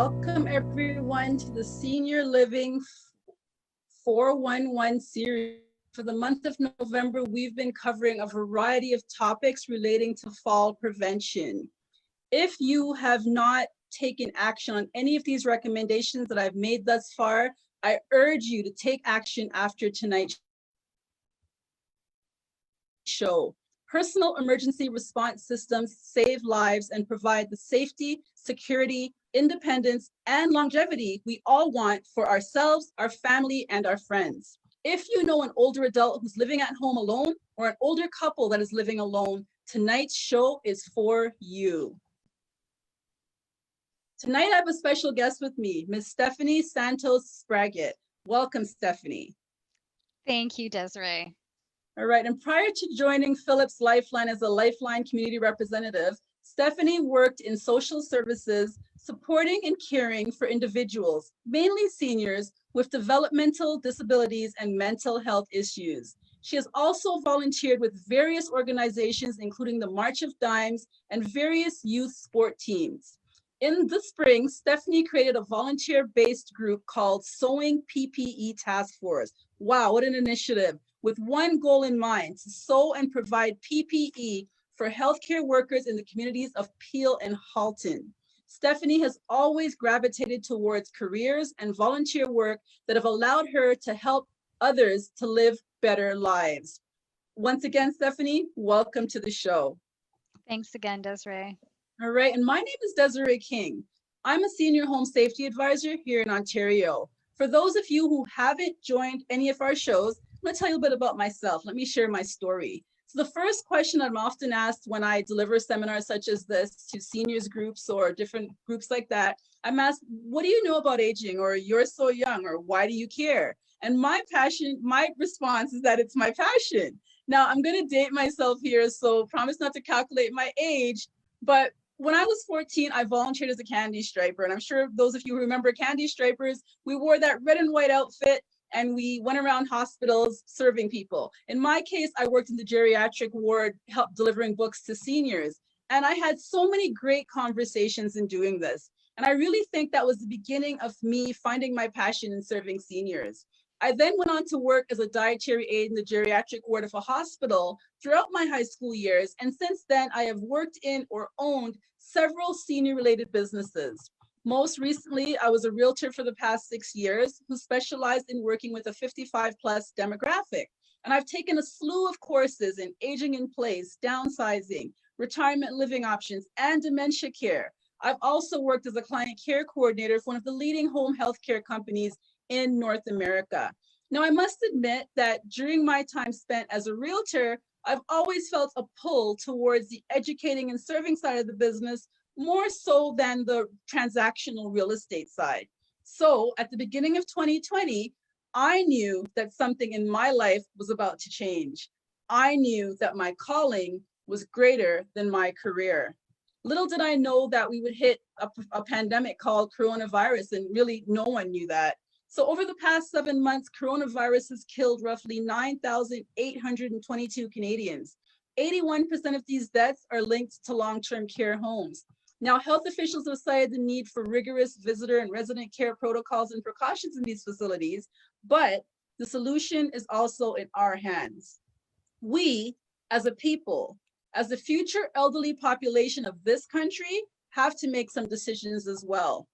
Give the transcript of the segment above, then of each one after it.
Welcome everyone to the Senior Living 411 series. For the month of November, we've been covering a variety of topics relating to fall prevention. If you have not taken action on any of these recommendations that I've made thus far, I urge you to take action after tonight's show. Personal emergency response systems save lives and provide the safety, security, independence, and longevity we all want for ourselves, our family, and our friends. If you know an older adult who's living at home alone or an older couple that is living alone, tonight's show is for you. Tonight, I have a special guest with me, Ms. Stephanie Santos-Spraggett. Welcome, Stephanie. Thank you, Desiree. All right, and prior to joining Phillips Lifeline as a Lifeline community representative, Stephanie worked in social services, supporting and caring for individuals, mainly seniors, with developmental disabilities and mental health issues. She has also volunteered with various organizations, including the March of Dimes and various youth sport teams. In the spring, Stephanie created a volunteer-based group called Sewing PPE Task Force. Wow, what an initiative, with one goal in mind: to sew and provide PPE for healthcare workers in the communities of Peel and Halton. Stephanie has always gravitated towards careers and volunteer work that have allowed her to help others to live better lives. Once again, Stephanie, welcome to the show. Thanks again, Desiree. All right, and my name is Desiree King. I'm a senior home safety advisor here in Ontario. For those of you who haven't joined any of our shows, I'm going to tell you a bit about myself. Let me share my story. So the first question I'm often asked when I deliver seminars such as this to seniors groups or different groups like that, I'm asked, what do you know about aging? Or you're so young, or why do you care? And my response is that it's my passion. Now I'm going to date myself here, so promise not to calculate my age, but when I was 14, I volunteered as a candy striper. And I'm sure those of you who remember candy stripers, we wore that red and white outfit and we went around hospitals serving people. In my case, I worked in the geriatric ward, helped delivering books to seniors. And I had so many great conversations in doing this. And I really think that was the beginning of me finding my passion in serving seniors. I then went on to work as a dietary aide in the geriatric ward of a hospital throughout my high school years. And since then, I have worked in or owned several senior-related businesses. Most recently, I was a realtor for the past 6 years who specialized in working with a 55-plus demographic. And I've taken a slew of courses in aging in place, downsizing, retirement living options, and dementia care. I've also worked as a client care coordinator for one of the leading home healthcare companies in North America. Now, I must admit that during my time spent as a realtor, I've always felt a pull towards the educating and serving side of the business, more so than the transactional real estate side. So at the beginning of 2020, I knew that something in my life was about to change. I knew that my calling was greater than my career. Little did I know that we would hit a pandemic called coronavirus, and really no one knew that. So over the past 7 months, coronavirus has killed roughly 9,822 Canadians. 81% of these deaths are linked to long-term care homes. Now, health officials have cited the need for rigorous visitor and resident care protocols and precautions in these facilities, but the solution is also in our hands. We, as a people, as the future elderly population of this country, have to make some decisions as well.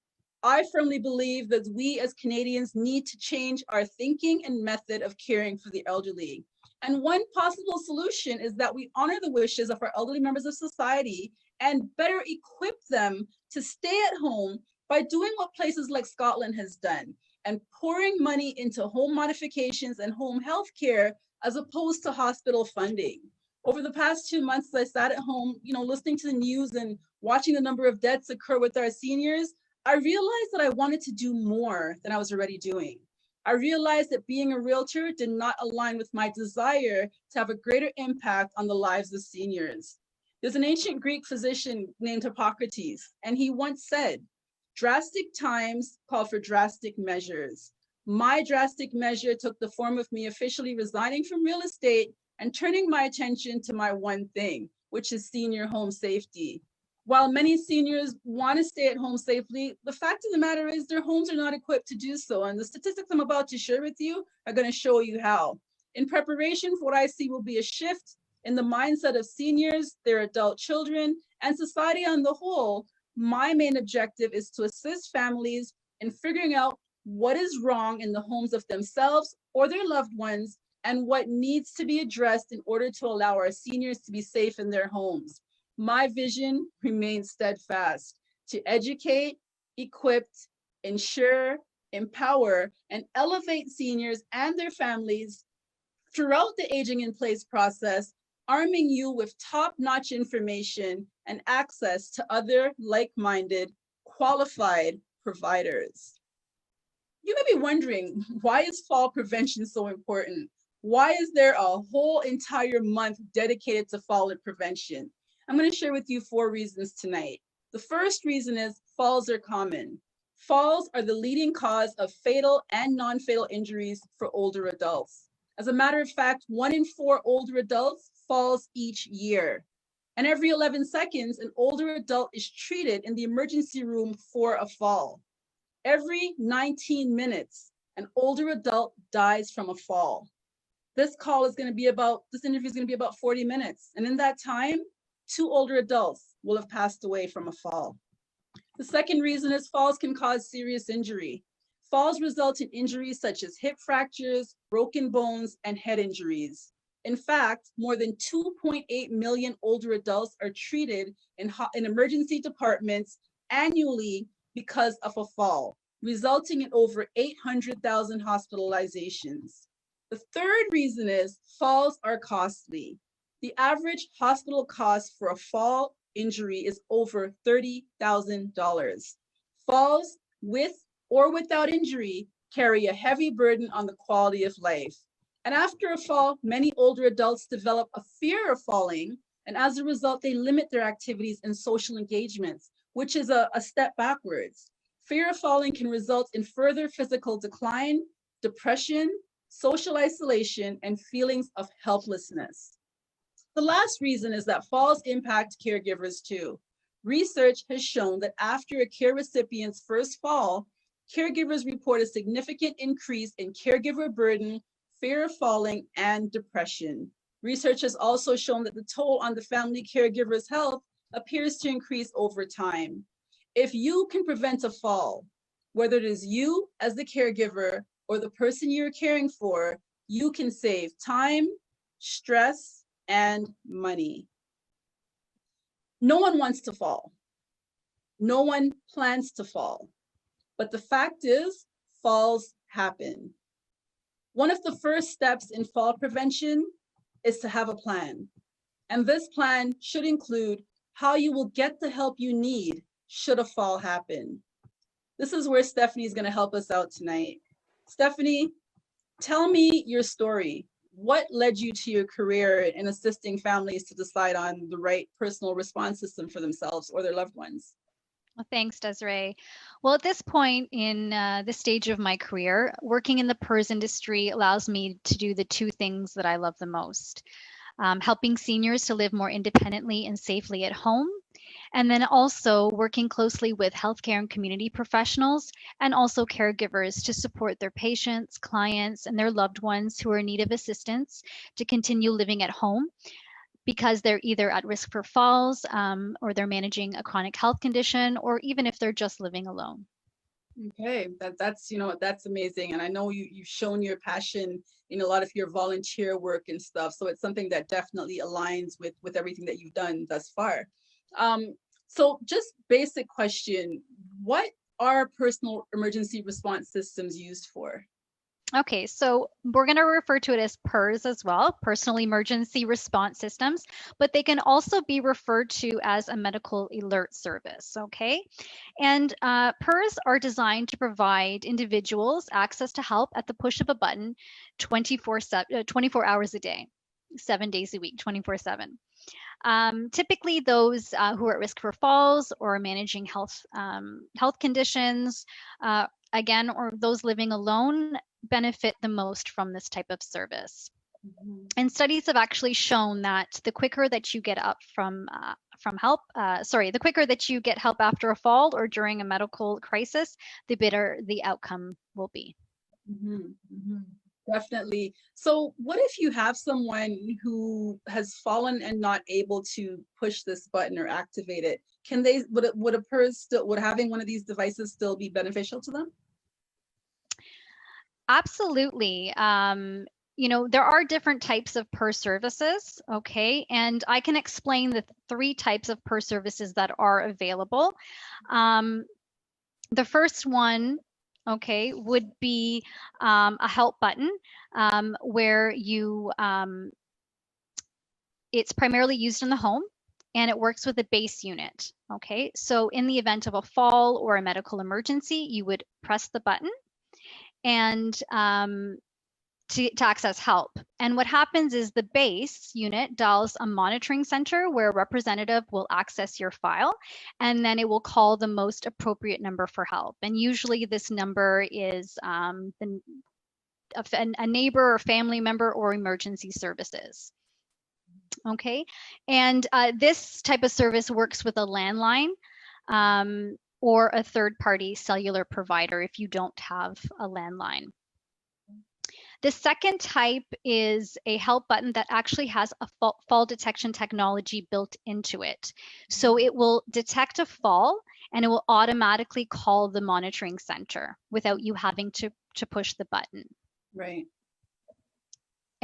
I firmly believe that we as Canadians need to change our thinking and method of caring for the elderly. And one possible solution is that we honor the wishes of our elderly members of society and better equip them to stay at home by doing what places like Scotland has done and pouring money into home modifications and home health care as opposed to hospital funding. Over the past 2 months, as I sat at home, listening to the news and watching the number of deaths occur with our seniors, I realized that I wanted to do more than I was already doing. I realized that being a realtor did not align with my desire to have a greater impact on the lives of seniors. There's an ancient Greek physician named Hippocrates, and he once said, "Drastic times call for drastic measures." My drastic measure took the form of me officially resigning from real estate and turning my attention to my one thing, which is senior home safety. While many seniors want to stay at home safely, the fact of the matter is their homes are not equipped to do so. And the statistics I'm about to share with you are going to show you how. In preparation for what I see will be a shift in the mindset of seniors, their adult children, and society on the whole, my main objective is to assist families in figuring out what is wrong in the homes of themselves or their loved ones and what needs to be addressed in order to allow our seniors to be safe in their homes. My vision remains steadfast to educate, equip, ensure, empower, and elevate seniors and their families throughout the aging in place process, arming you with top-notch information and access to other like-minded, qualified providers. You may be wondering, why is fall prevention so important? Why is there a whole entire month dedicated to fall prevention? I'm going to share with you 4 reasons tonight. The first reason is falls are common. Falls are the leading cause of fatal and non-fatal injuries for older adults. As a matter of fact, 1 in 4 older adults falls each year. And every 11 seconds, an older adult is treated in the emergency room for a fall. Every 19 minutes, an older adult dies from a fall. This interview is going to be about 40 minutes. And in that time, 2 older adults will have passed away from a fall. The second reason is falls can cause serious injury. Falls result in injuries such as hip fractures, broken bones, and head injuries. In fact, more than 2.8 million older adults are treated in emergency departments annually because of a fall, resulting in over 800,000 hospitalizations. The third reason is falls are costly. The average hospital cost for a fall injury is over $30,000. Falls with or without injury carry a heavy burden on the quality of life. And after a fall, many older adults develop a fear of falling, and as a result, they limit their activities and social engagements, which is a step backwards. Fear of falling can result in further physical decline, depression, social isolation, and feelings of helplessness. The last reason is that falls impact caregivers too. Research has shown that after a care recipient's first fall, caregivers report a significant increase in caregiver burden, fear of falling, and depression. Research has also shown that the toll on the family caregiver's health appears to increase over time. If you can prevent a fall, whether it is you as the caregiver or the person you're caring for, you can save time, stress, and money. No one wants to fall. No one plans to fall. But the fact is, falls happen. One of the first steps in fall prevention is to have a plan. And this plan should include how you will get the help you need should a fall happen. This is where Stephanie is going to help us out tonight. Stephanie, tell me your story. What led you to your career in assisting families to decide on the right personal response system for themselves or their loved ones? Well, thanks, Desiree. Well, at this point in this stage of my career, working in the PERS industry allows me to do the 2 things that I love the most. Helping seniors to live more independently and safely at home, and then also working closely with healthcare and community professionals and also caregivers to support their patients, clients, and their loved ones who are in need of assistance to continue living at home because they're either at risk for falls or they're managing a chronic health condition, or even if they're just living alone. Okay, that's amazing. And I know you've shown your passion in a lot of your volunteer work and stuff. So it's something that definitely aligns with everything that you've done thus far. So just basic question, what are personal emergency response systems used for? Okay, so we're going to refer to it as PERS as well, personal emergency response systems, but they can also be referred to as a medical alert service. Okay, and PERS are designed to provide individuals access to help at the push of a button 24 hours a day, 7 days a week, 24/7. Typically, those who are at risk for falls or managing health conditions, again, or those living alone benefit the most from this type of service. And studies have actually shown that the quicker that you get up from help, the quicker that you get help after a fall or during a medical crisis, the better the outcome will be. Definitely. So what if you have someone who has fallen and not able to push this button or activate it? Would having one of these devices still be beneficial to them? Absolutely. There are different types of PER services, okay? And I can explain the three types of PER services that are available. The first one, okay, would be a help button where it's primarily used in the home and it works with a base unit, okay? So in the event of a fall or a medical emergency, you would press the button and to access help. And what happens is the base unit dials a monitoring center where a representative will access your file, and then it will call the most appropriate number for help. And usually this number is a neighbor or family member or emergency services. Okay, and this type of service works with a landline or a third-party cellular provider if you don't have a landline. The second type is a help button that actually has a fall detection technology built into it. So it will detect a fall and it will automatically call the monitoring center without you having to push the button. Right.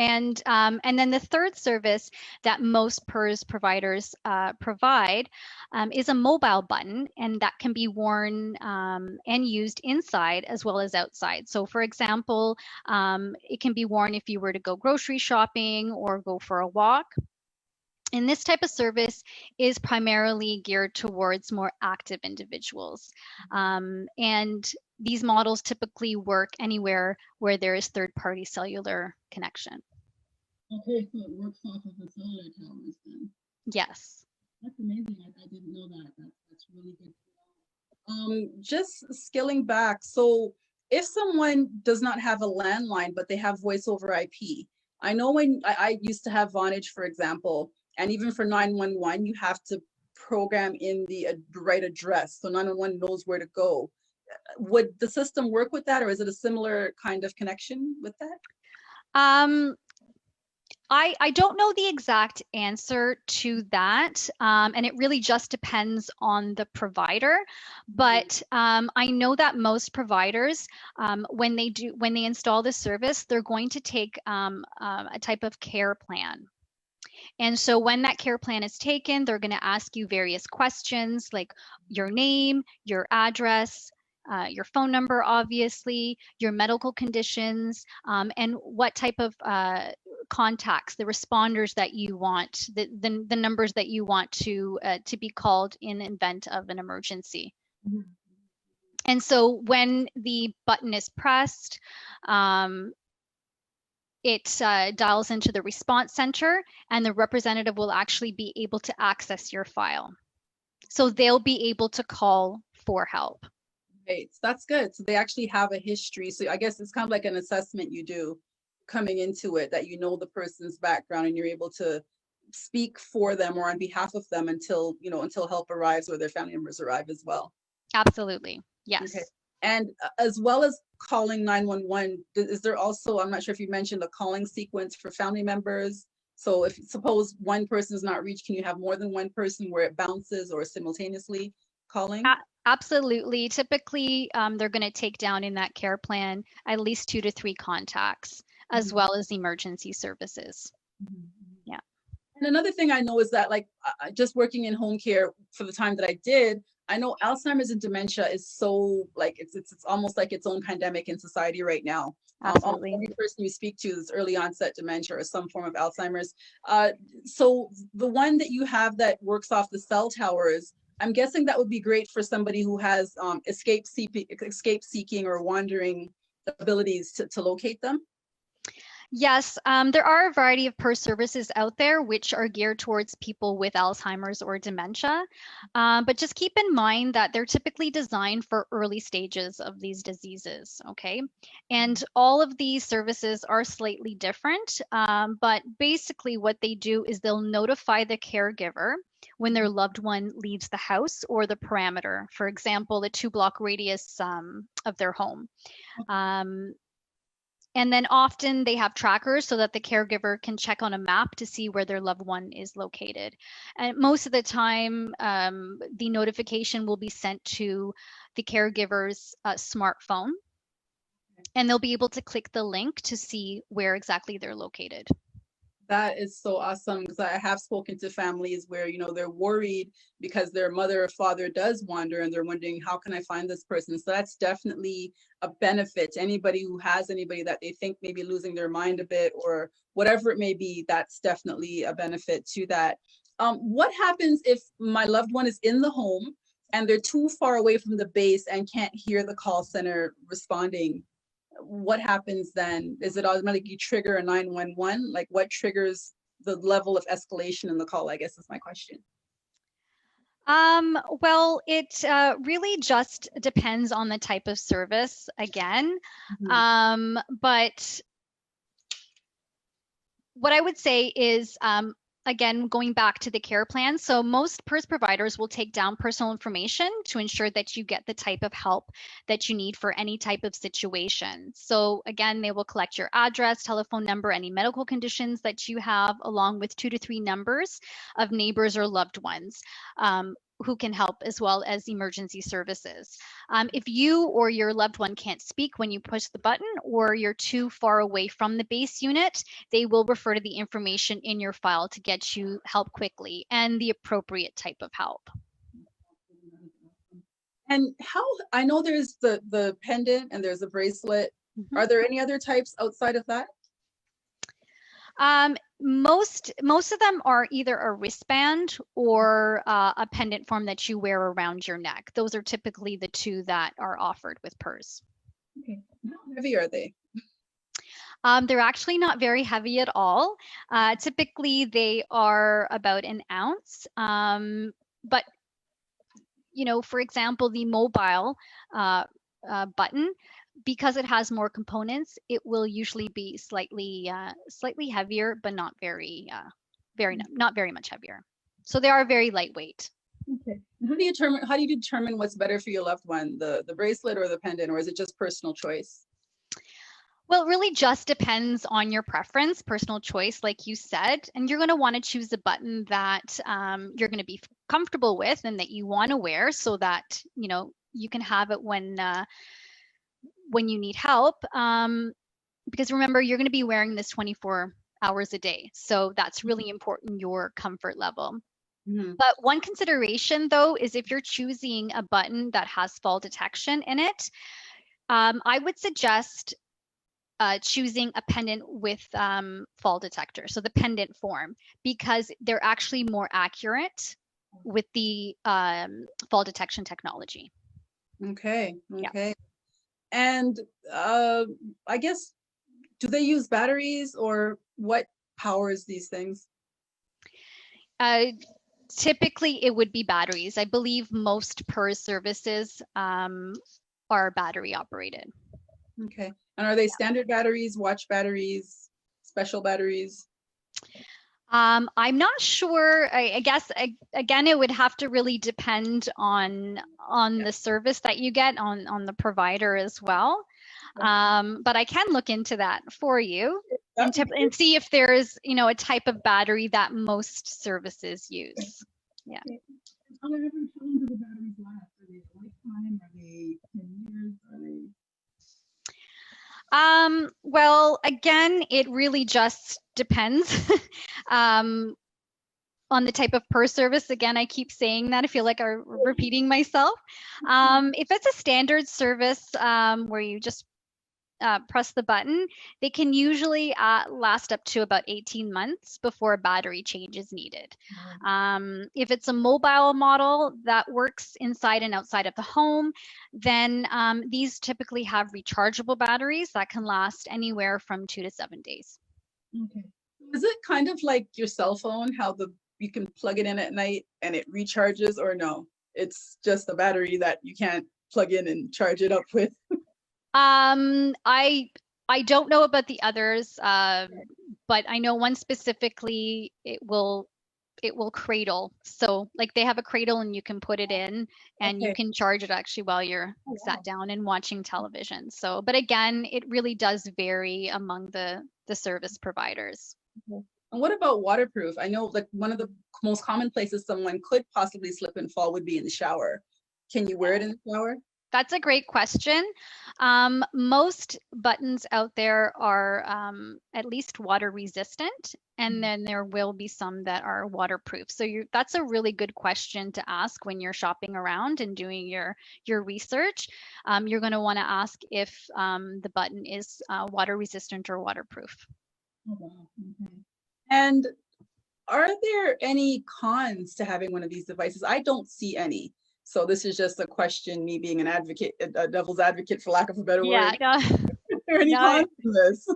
And then the third service that most PERS providers provide is a mobile button, and that can be worn and used inside as well as outside. So for example, it can be worn if you were to go grocery shopping or go for a walk. And this type of service is primarily geared towards more active individuals. And these models typically work anywhere where there is third-party cellular connection. Okay, so it works off of the cellular towers then. Yes. That's amazing. I didn't know that. That's really good. Just scaling back. So if someone does not have a landline, but they have voice over IP, I know when I used to have Vonage, for example, and even for 911, you have to program in the right address. So 911 knows where to go. Would the system work with that, or is it a similar kind of connection with that? I don't know the exact answer to that, and it really just depends on the provider. But I know that most providers, when they install this service, they're going to take a type of care plan. And so when that care plan is taken, they're going to ask you various questions like your name, your address, your phone number, obviously, your medical conditions, and what type of contacts, the responders that you want, the numbers that you want to be called in event of an emergency. Mm-hmm. And so when the button is pressed, it dials into the response center, and the representative will actually be able to access your file. So they'll be able to call for help. Right, so that's good. So they actually have a history. So I guess it's kind of like an assessment you do coming into it, that you know the person's background and you're able to speak for them or on behalf of them until help arrives or their family members arrive as well. Absolutely, yes. Okay. And as well as calling 911, is there also, I'm not sure if you mentioned, a calling sequence for family members? So if suppose one person is not reached, can you have more than one person where it bounces or simultaneously calling? Absolutely. Typically, they're going to take down in that care plan at least 2 to 3 contacts, as well as emergency services. Yeah. And another thing I know is that, like, just working in home care for the time that I did, I know Alzheimer's and dementia is so, like, it's almost like its own pandemic in society right now. Absolutely. Every person you speak to is early onset dementia or some form of Alzheimer's. So the one that you have that works off the cell towers, I'm guessing that would be great for somebody who has escape seeking or wandering abilities to locate them. Yes, there are a variety of PERS services out there which are geared towards people with Alzheimer's or dementia. But just keep in mind that they're typically designed for early stages of these diseases, okay? And all of these services are slightly different, but basically what they do is they'll notify the caregiver when their loved one leaves the house or the parameter, for example, the 2 block radius of their home. And then often they have trackers so that the caregiver can check on a map to see where their loved one is located. And most of the time, the notification will be sent to the caregiver's smartphone, and they'll be able to click the link to see where exactly they're located. That is so awesome, because I have spoken to families where, you know, they're worried because their mother or father does wander and they're wondering, how can I find this person? So that's definitely a benefit to anybody who has anybody that they think may be losing their mind a bit or whatever it may be. That's definitely a benefit to that. What happens if my loved one is in the home and they're too far away from the base and can't hear the call center responding? What happens then? Is it automatically trigger a 911? Like, what triggers the level of escalation in the call, I guess is my question. Well, it really just depends on the type of service again. But what I would say is, again, going back to the care plan. So most PERS providers will take down personal information to ensure that you get the type of help that you need for any type of situation. So again, they will collect your address, telephone number, any medical conditions that you have, along with 2 to 3 numbers of neighbors or loved ones who can help, as well as emergency services. If you or your loved one can't speak when you push the button, or you're too far away from the base unit, they will refer to the information in your file to get you help quickly and the appropriate type of help. And how, I know there's the pendant and there's a bracelet. Are there any other types outside of that? Most of them are either a wristband or a pendant form that you wear around your neck. Those are typically the two that are offered with PERS. Okay. How heavy are they? They're actually not very heavy at all. Typically, they are about an ounce. But, you know, for example, the mobile button, because it has more components, it will usually be slightly heavier, but not very much heavier. So they are very lightweight. Okay. How do you determine what's better for your loved one, the bracelet or the pendant, or is it just personal choice? Well, it really just depends on your preference, personal choice, like you said, and you're going to want to choose a button that you're going to be comfortable with and that you want to wear, so that, you know, you can have it when you need help. Because remember, you're going to be wearing this 24 hours a day, so that's really important, your comfort level. But one consideration, though, is if you're choosing a button that has fall detection in it, I would suggest choosing a pendant with fall detector, so the pendant form, because they're actually more accurate with the fall detection technology. Okay. Yeah. And I guess, do they use batteries, or what powers these things? Typically, it would be batteries. I believe most PERS services are battery operated. Okay. And are they standard batteries, watch batteries, special batteries? I'm not sure. I guess again, it would have to really depend on the service that you get, on the provider as well. But I can look into that for you and see if there's, you know, a type of battery that most services use. Yeah. How long do the batteries last? Are they a lifetime? Are they 10 years? Are they? Well, again, it really just depends on the type of PERS service. Again, I keep saying that. I feel like I'm repeating myself. If it's a standard service where you just press the button, they can usually last up to about 18 months before a battery change is needed. If it's a mobile model that works inside and outside of the home, then these typically have rechargeable batteries that can last anywhere from 2 to 7 days. Okay. Is it kind of like your cell phone, how you can plug it in at night and it recharges, or no? It's just a battery that you can't plug in and charge it up with. I don't know about the others, but I know one specifically, it will cradle. So like they have a cradle and you can put it in and you Okay. can charge it actually while you're Oh, sat wow. down and watching television. So, but again, it really does vary among the service providers. Okay. And what about waterproof? I know like one of the most common places someone could possibly slip and fall would be in the shower. Can you wear it in the shower? That's a great question. Most buttons out there are at least water resistant, and then there will be some that are waterproof. So that's a really good question to ask when you're shopping around and doing your research. You're going to want to ask if the button is water resistant or waterproof. Oh, wow. Okay. And are there any cons to having one of these devices? I don't see any. So this is just a question, me being an advocate, a devil's advocate, for lack of a better Yeah, word. no, Are there any no. cons to this?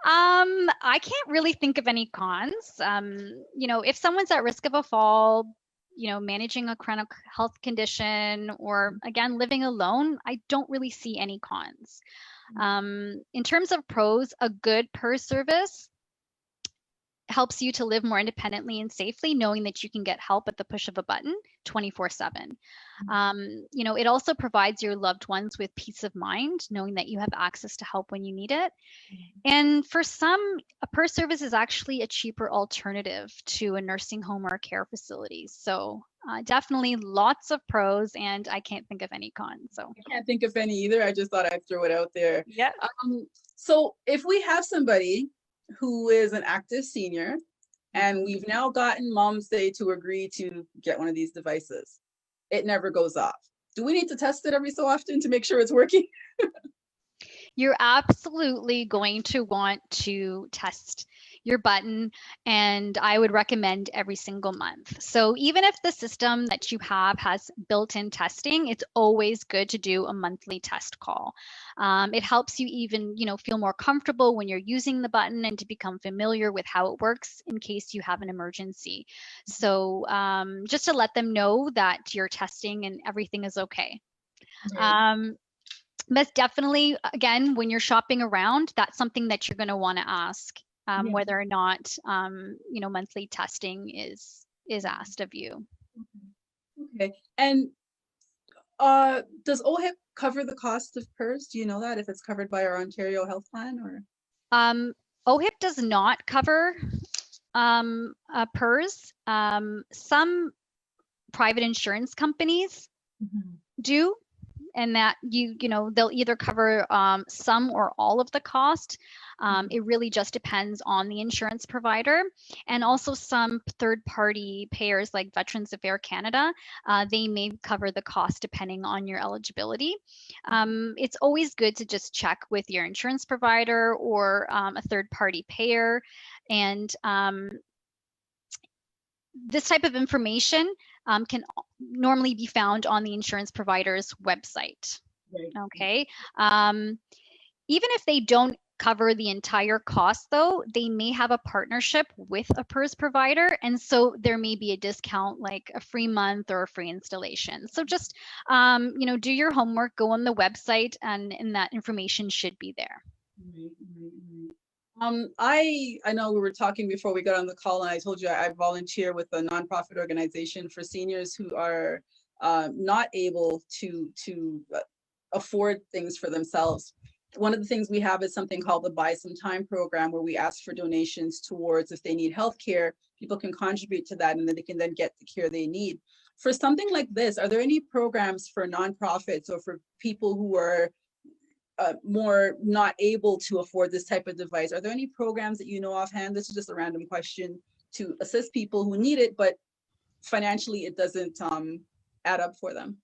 I can't really think of any cons. If someone's at risk of a fall, managing a chronic health condition, or again, living alone, I don't really see any cons. In terms of pros, a good PERS service helps you to live more independently and safely, knowing that you can get help at the push of a button 24/7. It also provides your loved ones with peace of mind, knowing that you have access to help when you need it. And for some, a PERS service is actually a cheaper alternative to a nursing home or a care facility. So definitely lots of pros, and I can't think of any cons. So I can't think of any either. I just thought I'd throw it out there. yeah. So if we have somebody who is an active senior, and we've now gotten moms say to agree to get one of these devices, it never goes off. Do we need to test it every so often to make sure it's working? You're absolutely going to want to test your button, and I would recommend every single month. So even if the system that you have has built-in testing, it's always good to do a monthly test call. It helps you even, feel more comfortable when you're using the button and to become familiar with how it works in case you have an emergency. So just to let them know that you're testing and everything is okay. Right. But definitely, again, when you're shopping around, that's something that you're going to want to ask Yeah. whether or not monthly testing is asked of you. Okay. And does OHIP cover the cost of PERS? Do you know that, if it's covered by our Ontario health plan, or? OHIP does not cover PERS. Some private insurance companies do, and that they'll either cover some or all of the cost. It really just depends on the insurance provider, and also some third-party payers like Veterans Affairs Canada, they may cover the cost depending on your eligibility. It's always good to just check with your insurance provider or a third-party payer, and this type of information can normally be found on the insurance provider's website. Right. Okay. Even if they don't cover the entire cost, though, they may have a partnership with a PERS provider, and so there may be a discount, like a free month or a free installation. So just do your homework, go on the website, and that information should be there. I know we were talking before we got on the call, and I told you I volunteer with a nonprofit organization for seniors who are not able to afford things for themselves. One of the things we have is something called the Buy Some Time program, where we ask for donations towards, if they need health care, people can contribute to that, and then they can then get the care they need. For something like this, are there any programs for nonprofits or for people who are more not able to afford this type of device? Are there any programs that you know offhand? This is just a random question, to assist people who need it, but financially it doesn't add up for them.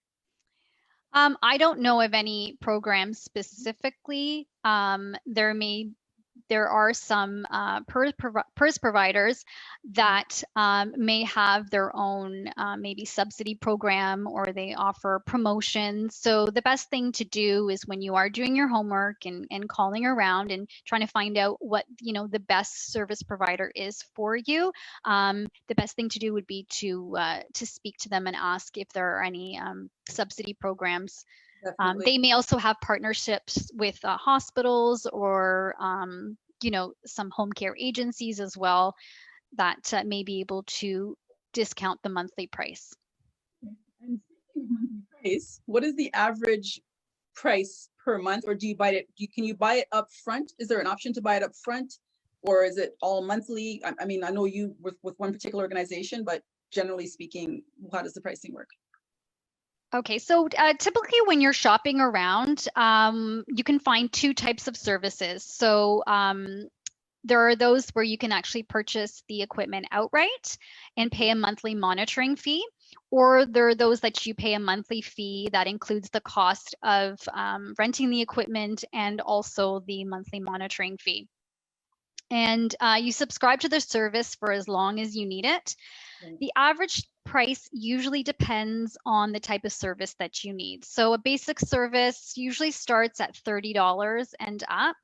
I don't know of any programs specifically there are some PERS providers that may have their own maybe subsidy program, or they offer promotions. So the best thing to do is when you are doing your homework and calling around and trying to find out what the best service provider is for you, the best thing to do would be to speak to them and ask if there are any subsidy programs. They may also have partnerships with hospitals or, some home care agencies as well that may be able to discount the monthly price. And speaking of monthly price, what is the average price per month, or do you buy it? Can you buy it up front? Is there an option to buy it up front, or is it all monthly? I mean, I know you with one particular organization, but generally speaking, how does the pricing work? Okay, so typically when you're shopping around, you can find two types of services. So there are those where you can actually purchase the equipment outright and pay a monthly monitoring fee, or there are those that you pay a monthly fee that includes the cost of renting the equipment and also the monthly monitoring fee. And you subscribe to the service for as long as you need it. The average price usually depends on the type of service that you need. So a basic service usually starts at $30 and up.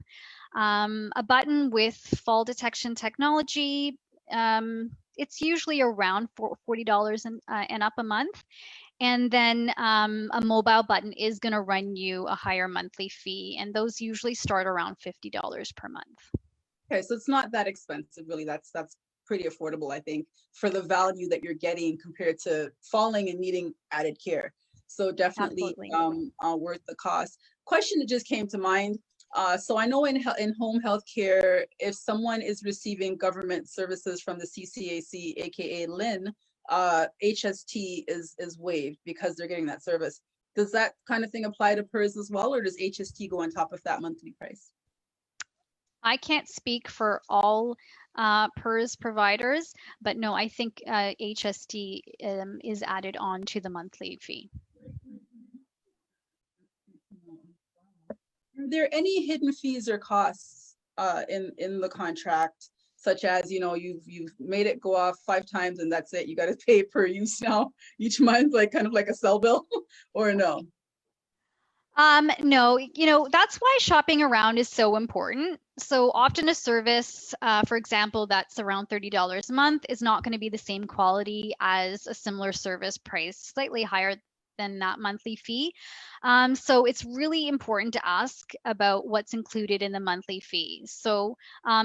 A button with fall detection technology, it's usually around $40 and up a month. And then a mobile button is going to run you a higher monthly fee, and those usually start around $50 per month. Okay, so it's not that expensive, really. That's pretty affordable, I think, for the value that you're getting compared to falling and needing added care. So definitely worth the cost. Question that just came to mind. So I know in home health care, if someone is receiving government services from the CCAC, aka LIN, HST is waived because they're getting that service. Does that kind of thing apply to PERS as well, or does HST go on top of that monthly price? I can't speak for all PERS providers, but no, I think HST is added on to the monthly fee. Are there any hidden fees or costs in the contract, such as you've made it go off 5 times and that's it? You got to pay per use now each month, like kind of like a cell bill, or no? No, that's why shopping around is so important. So often a service, for example, that's around $30 a month is not going to be the same quality as a similar service price, slightly higher than that monthly fee. So it's really important to ask about what's included in the monthly fee. So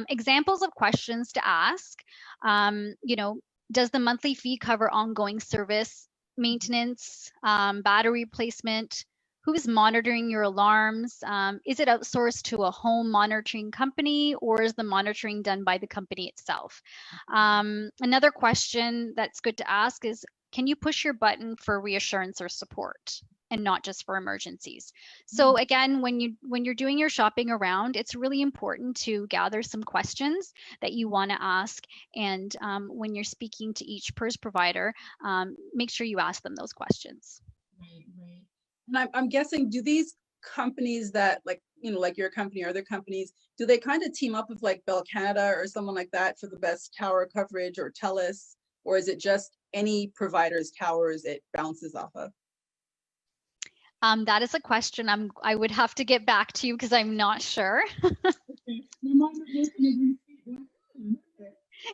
examples of questions to ask, does the monthly fee cover ongoing service, maintenance, battery replacement? Who's monitoring your alarms? Is it outsourced to a home monitoring company, or is the monitoring done by the company itself? Another question that's good to ask is, can you push your button for reassurance or support, and not just for emergencies? So again, when you're doing your shopping around, it's really important to gather some questions that you want to ask, and when you're speaking to each PERS provider, make sure you ask them those questions. Right. And I'm guessing, do these companies that like your company or other companies, do they kind of team up with like Bell Canada or someone like that for the best tower coverage, or TELUS, or is it just any provider's towers it bounces off of? That is a question I would have to get back to you because I'm not sure.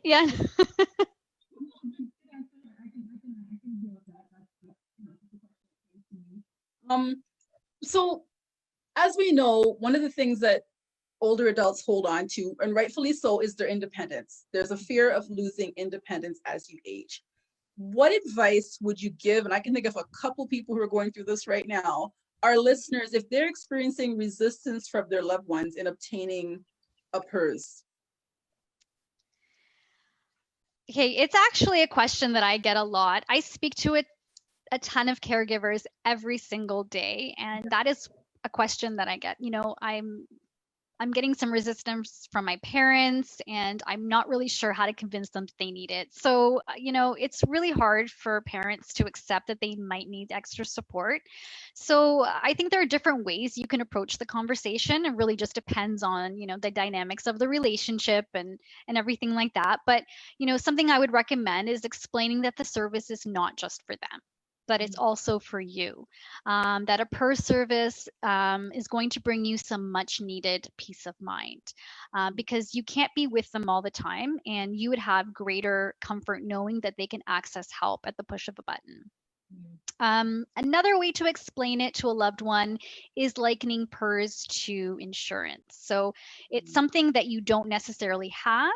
Yeah. So as we know, one of the things that older adults hold on to, and rightfully so, is their independence. There's a fear of losing independence as you age. What advice would you give? And I can think of a couple people who are going through this right now, our listeners, if they're experiencing resistance from their loved ones in obtaining a PERS? Okay, it's actually a question that I get a lot. I speak to a ton of caregivers every single day, and that is a question that I get. I'm getting some resistance from my parents, and I'm not really sure how to convince them that they need it. So, it's really hard for parents to accept that they might need extra support. So, I think there are different ways you can approach the conversation. It really just depends on, the dynamics of the relationship and everything like that. But, something I would recommend is explaining that the service is not just for them, but it's also for you. That a PERS service is going to bring you some much needed peace of mind, because you can't be with them all the time, and you would have greater comfort knowing that they can access help at the push of a button. Another way to explain it to a loved one is likening PERS to insurance. So it's something that you don't necessarily have.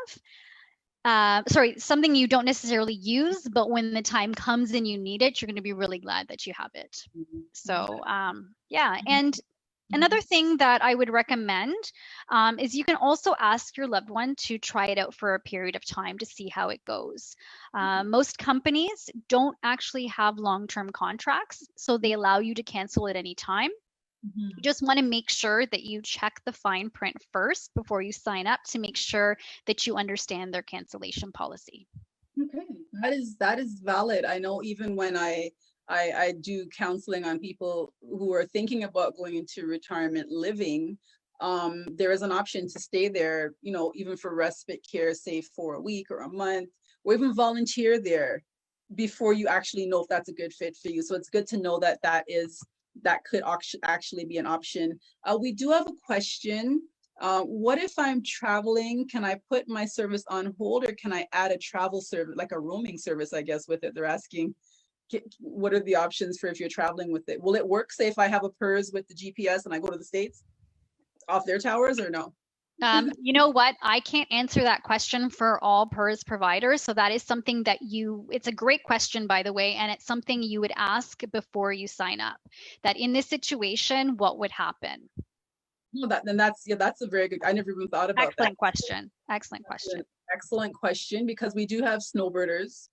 Something you don't necessarily use, but when the time comes and you need it, you're going to be really glad that you have it. So, yeah. And another thing that I would recommend is you can also ask your loved one to try it out for a period of time to see how it goes. Most companies don't actually have long-term contracts, so they allow you to cancel at any time. You just want to make sure that you check the fine print first before you sign up to make sure that you understand their cancellation policy. Okay, that is valid. I know even when I do counseling on people who are thinking about going into retirement living, there is an option to stay there, even for respite care, say for a week or a month, or even volunteer there before you actually know if that's a good fit for you. So it's good to know that could actually be an option. We do have a question. What if I'm traveling? Can I put my service on hold, or can I add a travel service, like a roaming service, I guess, with it? They're asking, what are the options for if you're traveling with it? Will it work, say, if I have a PERS with the GPS and I go to the States off their towers, or no? You know what? I can't answer that question for all PERS providers. So that is something that it's a great question, by the way, and it's something you would ask before you sign up. That in this situation, what would happen? No, that's a very good. I never even thought about that. Excellent question. Excellent question. Excellent question, because we do have snowbirders,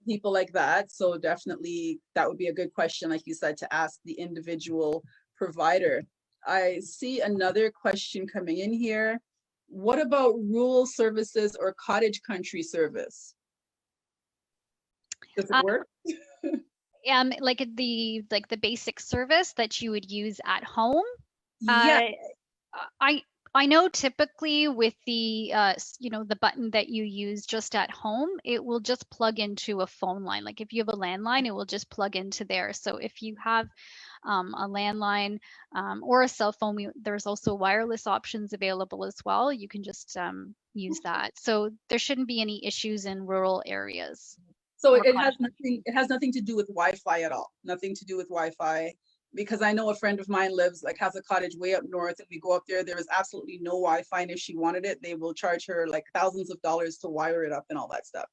people like that. So definitely that would be a good question, like you said, to ask the individual provider. I see another question coming in here. What about rural services or cottage country service? Does it work? Like the basic service that you would use at home. Yeah. I know typically with the the button that you use just at home, it will just plug into a phone line. Like if you have a landline, it will just plug into there. So if you have a landline or a cell phone, there's also wireless options available as well. You can just use that. So there shouldn't be any issues in rural areas. So it has nothing to do with Wi-Fi at all. Nothing to do with Wi-Fi. Because I know a friend of mine has a cottage way up north, and we go up there is absolutely no Wi-Fi, and if she wanted it, they will charge her like thousands of dollars to wire it up and all that stuff.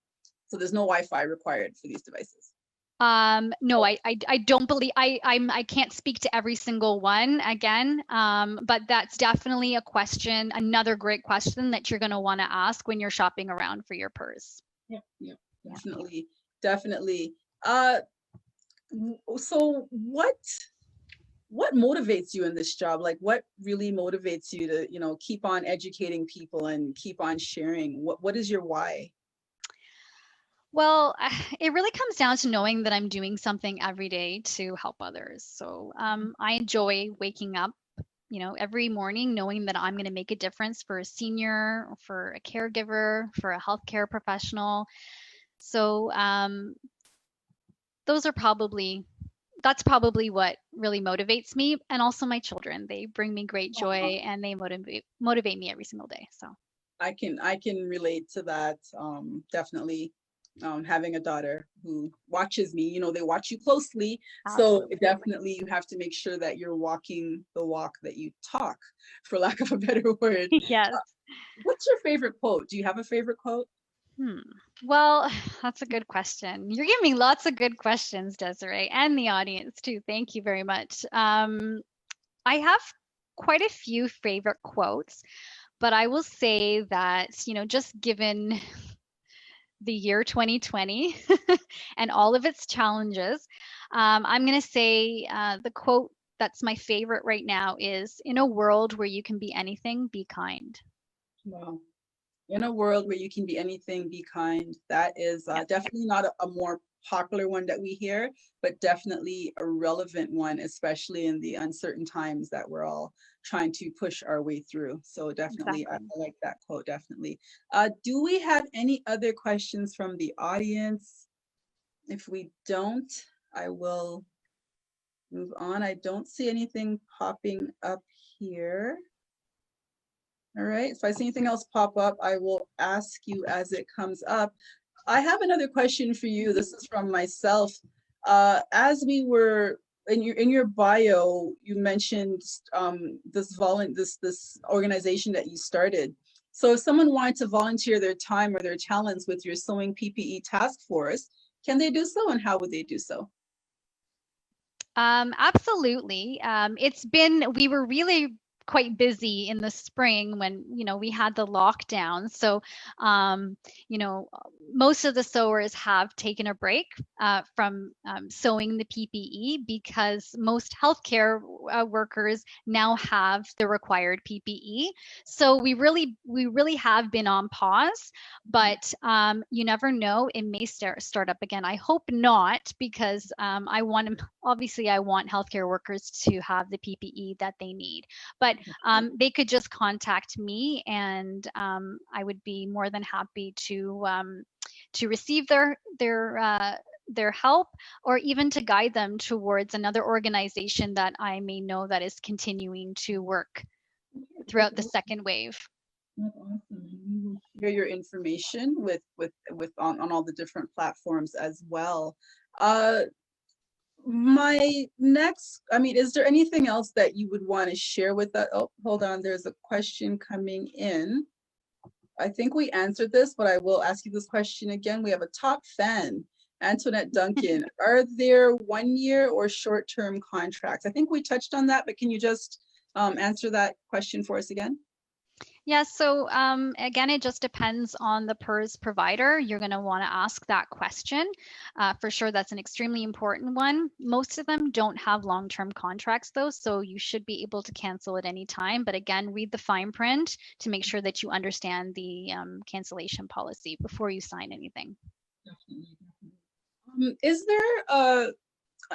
So there's no Wi-Fi required for these devices. No, I don't believe I can't speak to every single one again. But that's definitely a question, another great question that you're going to want to ask when you're shopping around for your PERS. Yeah, definitely. So what motivates you in this job? Like, what really motivates you to, keep on educating people and keep on sharing? What is your why? Well, it really comes down to knowing that I'm doing something every day to help others. So I enjoy waking up, every morning knowing that I'm going to make a difference for a senior, for a caregiver, for a healthcare professional. So that's probably what really motivates me, and also my children. They bring me great joy, and they motivate me every single day. So I can relate to that. Definitely. Having a daughter who watches me, they watch you closely. absolutely. So definitely you have to make sure that you're walking the walk that you talk, for lack of a better word. Yes. What's your favorite quote? Do you have a favorite quote? Well, that's a good question. You're giving me lots of good questions, Desiree, and the audience too. Thank you very much. I have quite a few favorite quotes, but I will say that, just given the year 2020 and all of its challenges, I'm going to say the quote that's my favorite right now is, in a world where you can be anything, be kind. Wow. In a world where you can be anything, be kind. That is Yeah, definitely not a more popular one that we hear, but definitely a relevant one, especially in the uncertain times that we're all trying to push our way through. So definitely, I exactly. like that quote, definitely. Do we have any other questions from the audience? If we don't, I will move on. I don't see anything popping up here. All right, if I see anything else pop up, I will ask you as it comes up. I have another question for you. This is from myself. As we were in your bio, you mentioned this organization that you started. So if someone wanted to volunteer their time or their talents with your sewing PPE task force, can they do so, and how would they do so? Absolutely. We were really quite busy in the spring when, we had the lockdown. So, um, you know, most of the sewers have taken a break from sewing the PPE because most healthcare workers now have the required PPE. So we really have been on pause, but you never know, it may start up again. I hope not, because obviously I want healthcare workers to have the PPE that they need, but they could just contact me, and I would be more than happy to receive their help, or even to guide them towards another organization that I may know that is continuing to work throughout the second wave. That's awesome. And we will share your information with on all the different platforms as well. Uh, my next, I mean, is there anything else that you would want to share with us? Oh, hold on, there's a question coming in. I think we answered this, but I will ask you this question again. We have a top fan, Antoinette Duncan. Are there 1 year or short-term contracts? I think we touched on that, but can you just answer that question for us again? Yeah, so again, it just depends on the PERS provider. You're going to want to ask that question. For sure, that's an extremely important one. Most of them don't have long-term contracts, though, so you should be able to cancel at any time. But again, read the fine print to make sure that you understand the cancellation policy before you sign anything. Definitely, definitely. Is there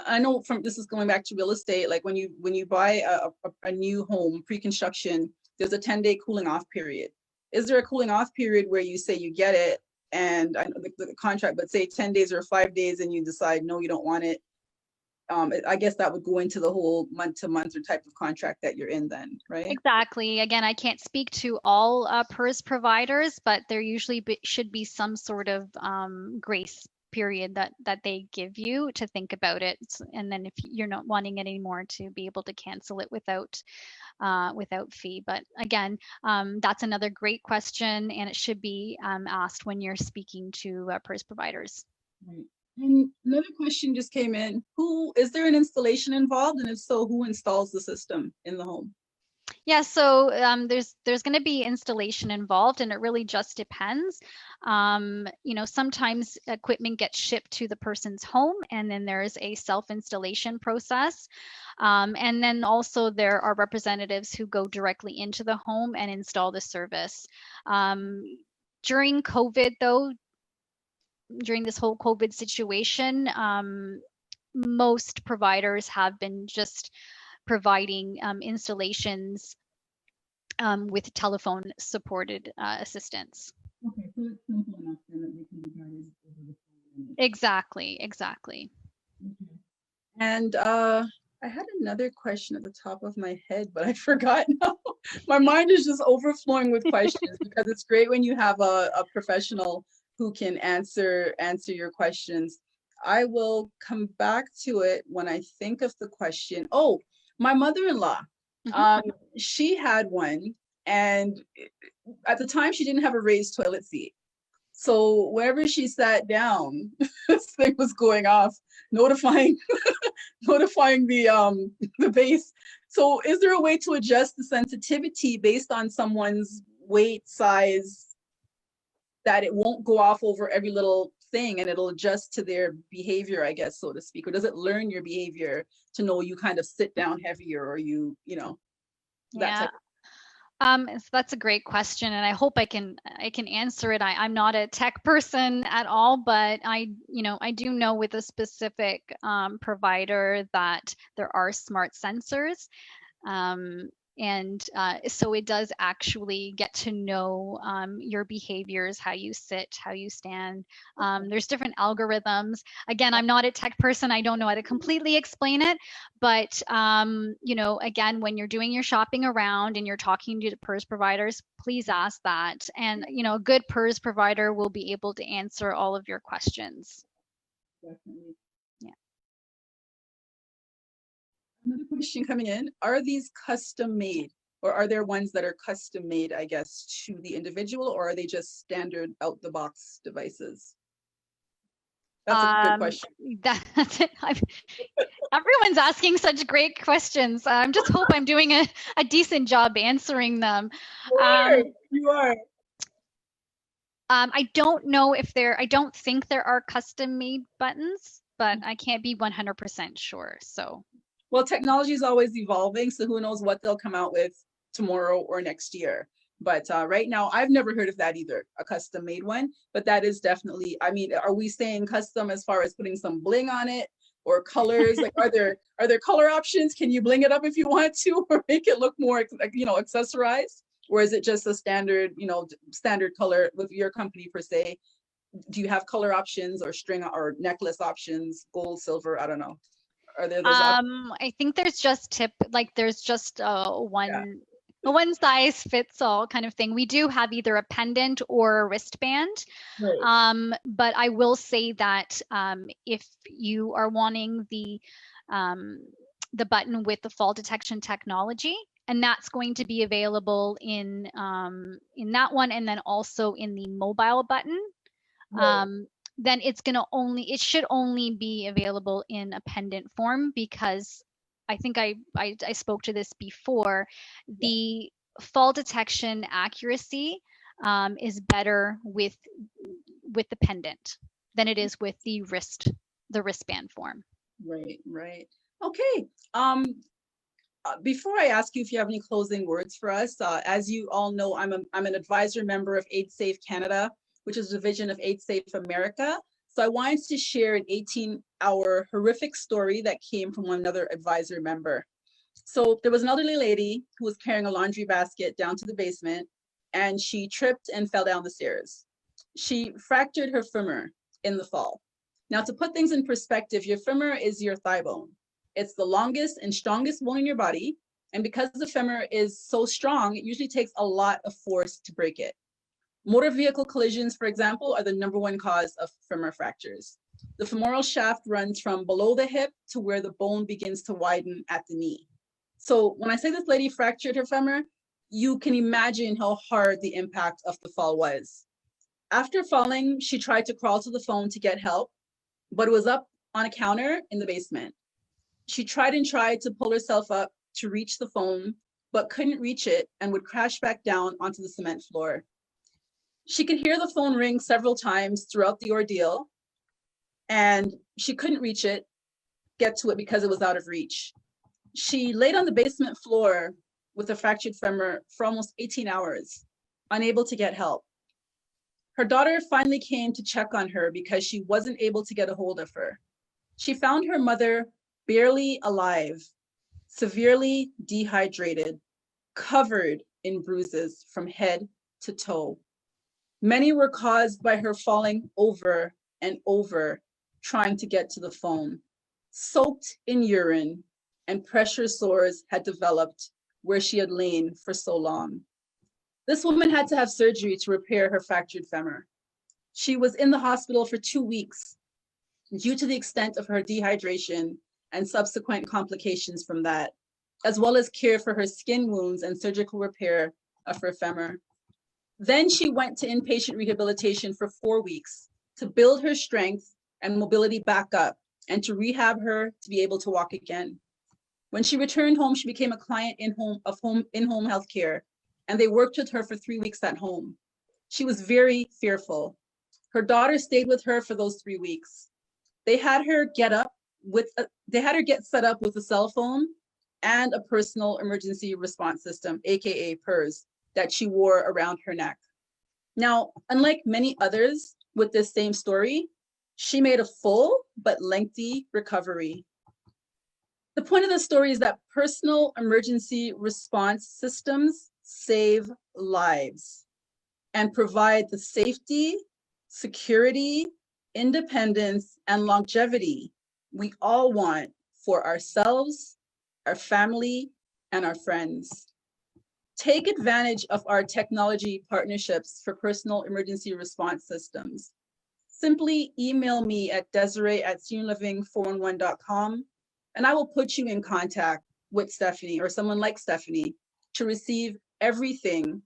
I know from this is going back to real estate, like when you buy a new home pre-construction, there's a 10-day cooling off period. Is there a cooling off period where you say you get it and I know the contract, but say 10 days or 5 days and you decide no, you don't want it? I guess that would go into the whole month to month or type of contract that you're in then, right? Exactly. Again, I can't speak to all PERS providers, but there usually should be some sort of grace period that they give you to think about it. And then if you're not wanting it anymore, to be able to cancel it without fee. But again, that's another great question, and it should be asked when you're speaking to PERS providers. Right. And another question just came in. Who is there an installation involved? And if so, who installs the system in the home? Yeah, so there's going to be installation involved, and it really just depends. Sometimes equipment gets shipped to the person's home, and then there's a self-installation process. And then also there are representatives who go directly into the home and install the service. During COVID, though, during this whole COVID situation, most providers have been just providing installations with telephone supported assistance. Okay, so it's simple enough then that they can be guided over the phone. Exactly. Okay. And I had another question at the top of my head, but I forgot now. My mind is just overflowing with questions because it's great when you have a professional who can answer your questions. I will come back to it when I think of the question. Oh, my mother-in-law, Mhm. she had one, and at the time she didn't have a raised toilet seat. So wherever she sat down, this thing was going off, notifying notifying the base. So is there a way to adjust the sensitivity based on someone's weight, size, that it won't go off over every little thing and it'll adjust to their behavior, I guess, so to speak? Or does it learn your behavior to know you kind of sit down heavier or that Yeah. type So that's a great question, and I hope I can answer it. I'm not a tech person at all, but I do know with a specific provider that there are smart sensors. Um, and so it does actually get to know your behaviors, how you sit, how you stand. There's different algorithms. Again, I'm not a tech person. I don't know how to completely explain it. But, again, when you're doing your shopping around and you're talking to the PERS providers, please ask that. And, a good PERS provider will be able to answer all of your questions. definitely. Yeah. Another question coming in, are these custom made or are there ones that are custom made, I guess, to the individual, or are they just standard out the box devices? That's a good question. That's it. Everyone's asking such great questions. I just hope I'm doing a decent job answering them. You are. I don't know if I don't think there are custom made buttons, but I can't be 100% sure. So, well, technology is always evolving, so who knows what they'll come out with tomorrow or next year. But right now, I've never heard of that either, a custom made one. But that is definitely, I mean, are we saying custom as far as putting some bling on it or colors? Like, are there color options? Can you bling it up if you want to, or make it look more, accessorized? Or is it just a standard, standard color with your company per se? Do you have color options or string or necklace options, gold, silver? I don't know. Are there those options? I think there's just there's just Yeah. a one size fits all kind of thing. We do have either a pendant or a wristband. Right. But I will say that if you are wanting the button with the fall detection technology, and that's going to be available in that one, and then also in the mobile button. Right. Then it should only be available in a pendant form, because I think I spoke to this before. The fall detection accuracy is better with the pendant than it is with the wristband form. Right. Right. Okay. Before I ask you if you have any closing words for us, as you all know, I'm an advisor member of Aid Safe Canada, which is a division of Aid Safe America. So I wanted to share an 18-hour horrific story that came from another advisor member. So there was an elderly lady who was carrying a laundry basket down to the basement, and she tripped and fell down the stairs. She fractured her femur in the fall. Now, to put things in perspective, your femur is your thigh bone. It's the longest and strongest bone in your body. And because the femur is so strong, it usually takes a lot of force to break it. Motor vehicle collisions, for example, are the #1 cause of femur fractures. The femoral shaft runs from below the hip to where the bone begins to widen at the knee. So when I say this lady fractured her femur, you can imagine how hard the impact of the fall was. After falling, she tried to crawl to the phone to get help, but it was up on a counter in the basement. She tried to pull herself up to reach the phone, but couldn't reach it and would crash back down onto the cement floor. She could hear the phone ring several times throughout the ordeal, and she couldn't get to it because it was out of reach. She laid on the basement floor with a fractured femur for almost 18 hours, unable to get help. Her daughter finally came to check on her because she wasn't able to get a hold of her. She found her mother barely alive, severely dehydrated, covered in bruises from head to toe. Many were caused by her falling over and over, trying to get to the phone. Soaked in urine, and pressure sores had developed where she had lain for so long. This woman had to have surgery to repair her fractured femur. She was in the hospital for 2 weeks due to the extent of her dehydration and subsequent complications from that, as well as care for her skin wounds and surgical repair of her femur. Then she went to inpatient rehabilitation for 4 weeks to build her strength and mobility back up and to rehab her to be able to walk again. When she returned home, she became a client in-home healthcare, and they worked with her for 3 weeks at home. She was very fearful. Her daughter stayed with her for those 3 weeks. They had her get set up with a cell phone and a personal emergency response system, aka PERS, that she wore around her neck. Now, unlike many others with this same story, she made a full but lengthy recovery. The point of the story is that personal emergency response systems save lives and provide the safety, security, independence, and longevity we all want for ourselves, our family, and our friends. Take advantage of our technology partnerships for personal emergency response systems. Simply email me at Desiree@seniorliving411.com, and I will put you in contact with Stephanie or someone like Stephanie to receive everything,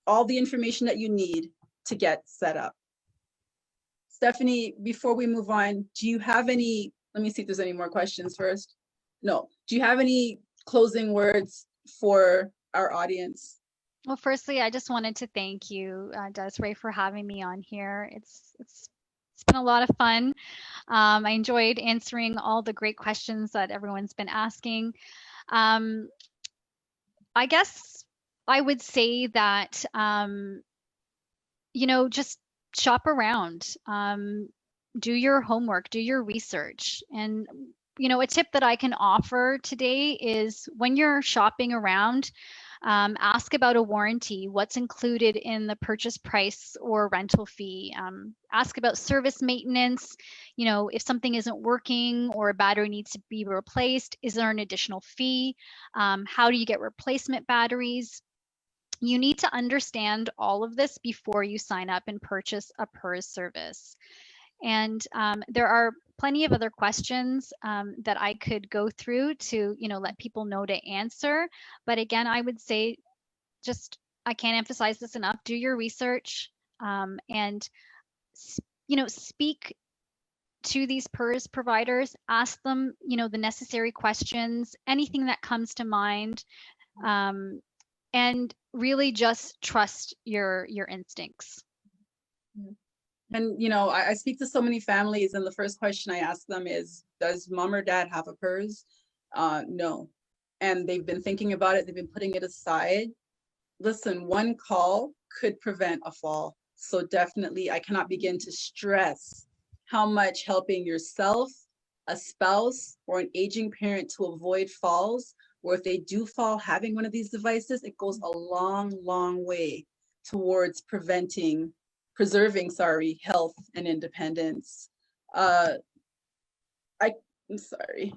all the information that you need to get set up. Stephanie, before we move on, do you have any, let me see if there's any more questions first. No, do you have any closing words for our audience? Well, firstly, I just wanted to thank you, Desiree, for having me on here. It's been a lot of fun. I enjoyed answering all the great questions that everyone's been asking. I guess I would say that, just shop around, do your homework, do your research. And, a tip that I can offer today is when you're shopping around, ask about a warranty, what's included in the purchase price or rental fee. Ask about service maintenance. If something isn't working or a battery needs to be replaced, is there an additional fee? How do you get replacement batteries? You need to understand all of this before you sign up and purchase a PERS service. And there are plenty of other questions that I could go through to, let people know to answer. But again, I would say I can't emphasize this enough, do your research and, speak to these PERS providers, ask them, the necessary questions, anything that comes to mind, and really just trust your instincts. And, I speak to so many families, and the first question I ask them is, does mom or dad have a PERS? No. And they've been thinking about it. They've been putting it aside. Listen, one call could prevent a fall. So definitely, I cannot begin to stress how much helping yourself, a spouse, or an aging parent to avoid falls, or if they do fall, having one of these devices, it goes a long, long way towards preserving health and independence. I'm sorry.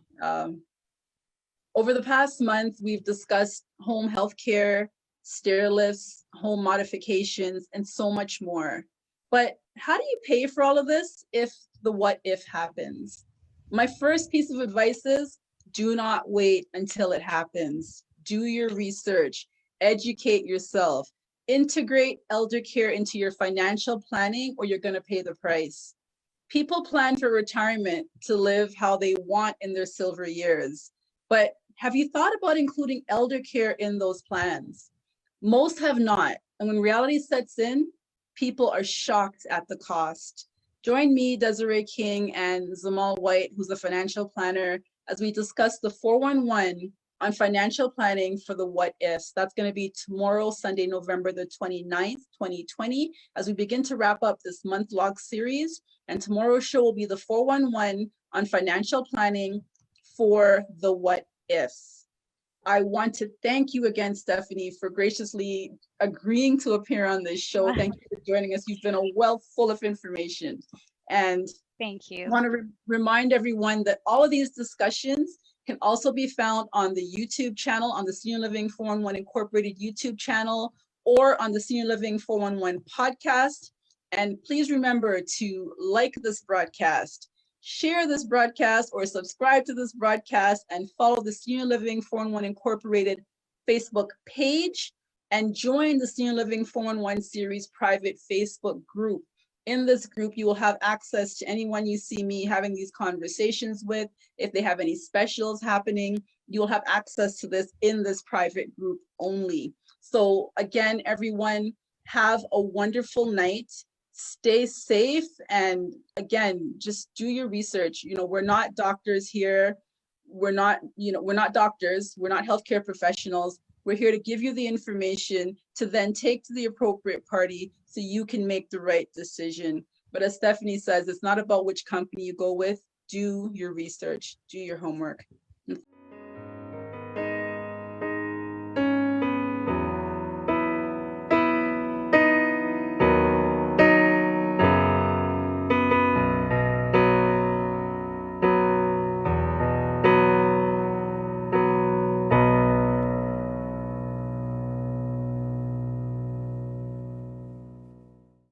Over the past month, we've discussed home healthcare, stair lifts, home modifications, and so much more. But how do you pay for all of this if the what if happens? My first piece of advice is do not wait until it happens. Do your research, educate yourself, integrate elder care into your financial planning, or you're going to pay the price. People plan for retirement to live how they want in their silver years. But have you thought about including elder care in those plans? Most have not. And when reality sets in, people are shocked at the cost. Join me, Desiree King, and Zamal White, who's a financial planner, as we discuss the 411 on financial planning for the what ifs. That's going to be tomorrow, Sunday, November the 29th, 2020, as we begin to wrap up this month-long series. And tomorrow's show will be the 411 on financial planning for the what ifs. I want to thank you again, Stephanie, for graciously agreeing to appear on this show. Thank you for joining us. You've been a wealth full of information. And thank you. I want to remind everyone that all of these discussions can also be found on the YouTube channel, on the Senior Living 411 Incorporated YouTube channel, or on the Senior Living 411 podcast. And please remember to like this broadcast, share this broadcast, or subscribe to this broadcast, and follow the Senior Living 411 Incorporated Facebook page, and join the Senior Living 411 series private Facebook group. In this group, you will have access to anyone you see me having these conversations with. If they have any specials happening, you'll have access to this in this private group only. So again, everyone, have a wonderful night. stay safe. And again, just do your research. We're not doctors here. We're not doctors. We're not healthcare professionals. We're here to give you the information to then take to the appropriate party so you can make the right decision. But as Stephanie says, it's not about which company you go with. Do your research, do your homework.